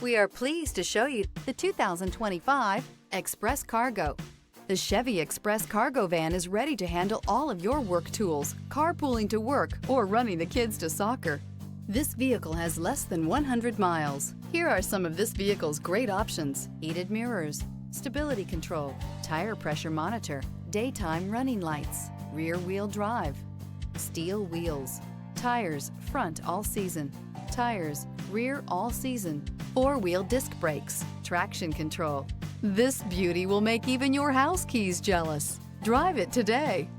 We are pleased to show you the 2025 Express Cargo. The Chevy Express Cargo van is ready to handle all of your work tools, carpooling to work, or running the kids to soccer. This vehicle has less than 100 miles. Here are some of this vehicle's great options: heated mirrors, stability control, tire pressure monitor, daytime running lights, rear wheel drive, steel wheels, tires front all season, tires rear all season, four-wheel disc brakes, traction control. This beauty will make even your house keys jealous. Drive it today.